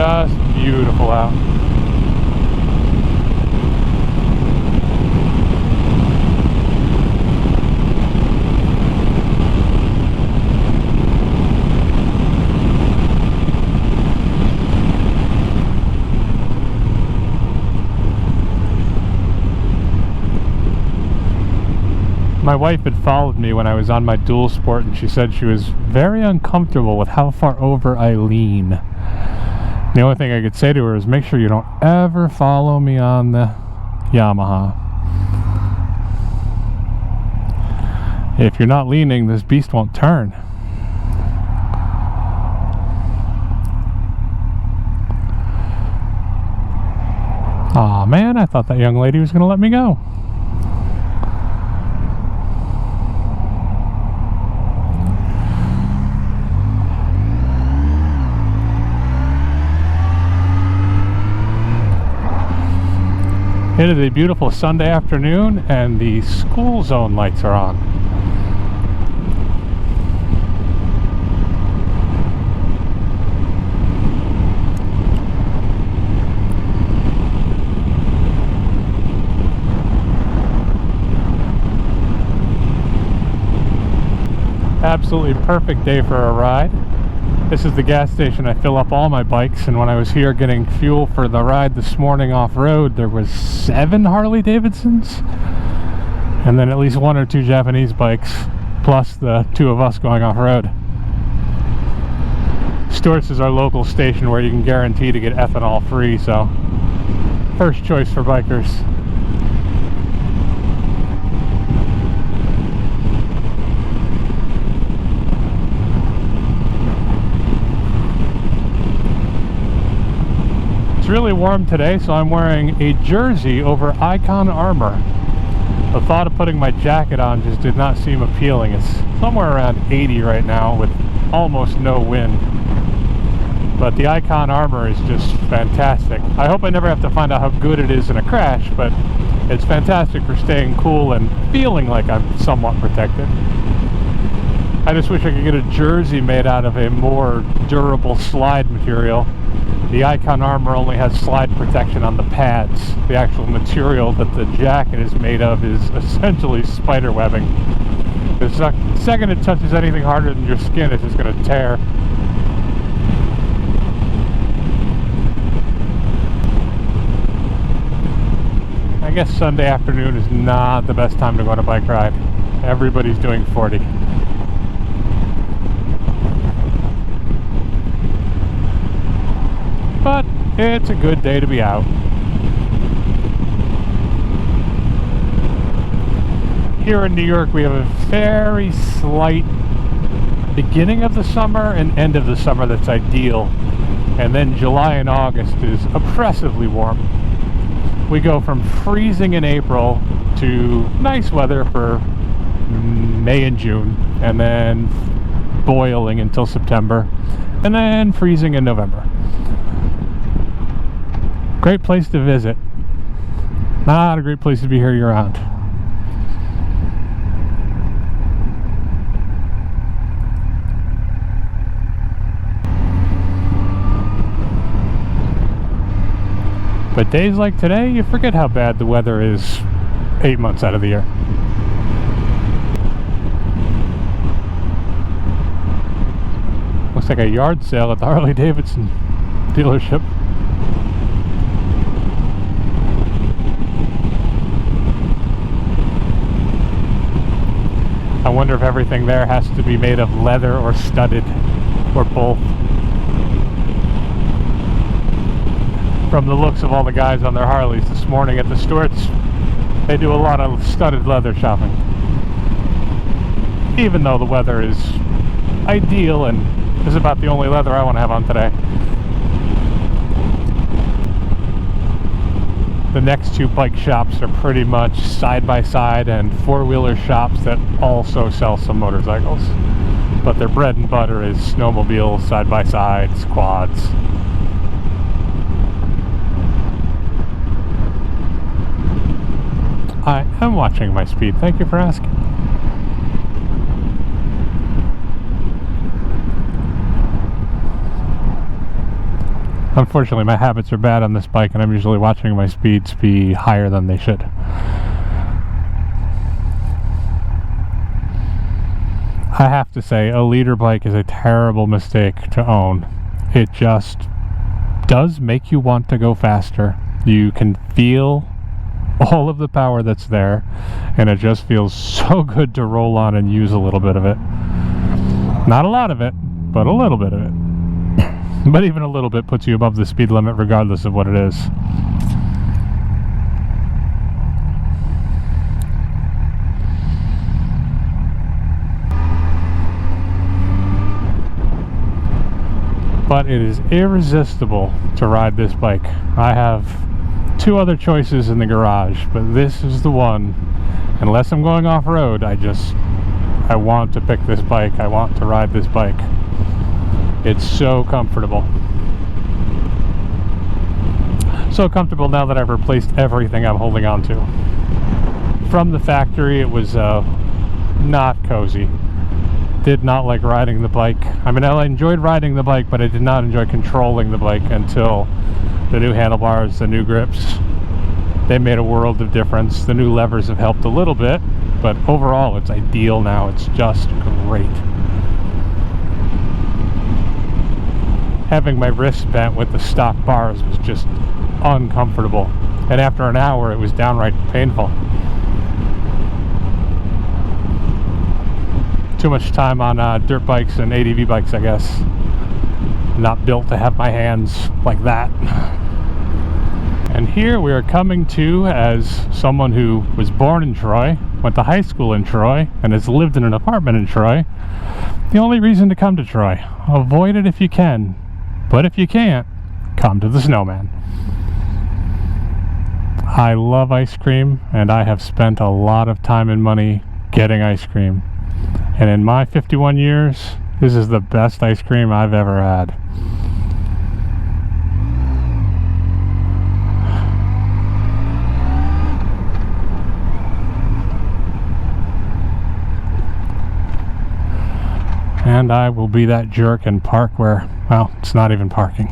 just beautiful out. My wife had followed me when I was on my dual sport, and she said she was very uncomfortable with how far over I lean. The only thing I could say to her is make sure you don't ever follow me on the Yamaha. If you're not leaning, this beast won't turn. Aw, man, I thought that young lady was going to let me go. It is a beautiful Sunday afternoon, and the school zone lights are on. Absolutely perfect day for a ride. This is the gas station I fill up all my bikes, and when I was here getting fuel for the ride this morning off-road, there was 7 Harley Davidsons, and then at least 1 or 2 Japanese bikes, plus the 2 of us going off-road. Stewart's is our local station where you can guarantee to get ethanol free, so first choice for bikers. It's really warm today, so I'm wearing a jersey over Icon armor. The thought of putting my jacket on just did not seem appealing. It's somewhere around 80 right now with almost no wind. But the Icon armor is just fantastic. I hope I never have to find out how good it is in a crash, but it's fantastic for staying cool and feeling like I'm somewhat protected. I just wish I could get a jersey made out of a more durable slide material. The Icon armor only has slide protection on the pads. The actual material that the jacket is made of is essentially spider webbing. The second it touches anything harder than your skin, it's just going to tear. I guess Sunday afternoon is not the best time to go on a bike ride. Everybody's doing 40. But it's a good day to be out. Here in New York, we have a very slight beginning of the summer and end of the summer that's ideal. And then July and August is oppressively warm. We go from freezing in April to nice weather for May and June, and then boiling until September, and then freezing in November. Great place to visit. Not a great place to be here year-round. But days like today, you forget how bad the weather is 8 months out of the year. Looks like a yard sale at the Harley Davidson dealership. I wonder if everything there has to be made of leather or studded, or both. From the looks of all the guys on their Harleys this morning at the Stewart's, they do a lot of studded leather shopping. Even though the weather is ideal and is about the only leather I want to have on today. The next 2 bike shops are pretty much side-by-side and four-wheeler shops that also sell some motorcycles. But their bread and butter is snowmobiles, side-by-sides, quads. I am watching my speed. Thank you for asking. Unfortunately, my habits are bad on this bike, and I'm usually watching my speeds be higher than they should. I have to say, a leader bike is a terrible mistake to own. It just does make you want to go faster. You can feel all of the power that's there, and it just feels so good to roll on and use a little bit of it. Not a lot of it, but a little bit of it. But even a little bit puts you above the speed limit regardless of what it is. But it is irresistible to ride this bike. I have 2 other choices in the garage, but this is the one. Unless I'm going off-road, I want to pick this bike. I want to ride this bike. It's so comfortable. So comfortable now that I've replaced everything I'm holding on to. From the factory, it was not cozy. Did not like riding the bike. I mean, I enjoyed riding the bike, but I did not enjoy controlling the bike until the new handlebars, the new grips. They made a world of difference. The new levers have helped a little bit, but overall it's ideal now. It's just great. Having my wrist bent with the stock bars was just uncomfortable, and after an hour it was downright painful. Too much time on dirt bikes and ADV bikes, I guess. Not built to have my hands like that. And here we are coming to, as someone who was born in Troy, went to high school in Troy, and has lived in an apartment in Troy, the only reason to come to Troy. Avoid it if you can, but if you can't, come to the Snowman. I love ice cream, and I have spent a lot of time and money getting ice cream. And in my 51 years, this is the best ice cream I've ever had. And I will be that jerk and park where, well, it's not even parking.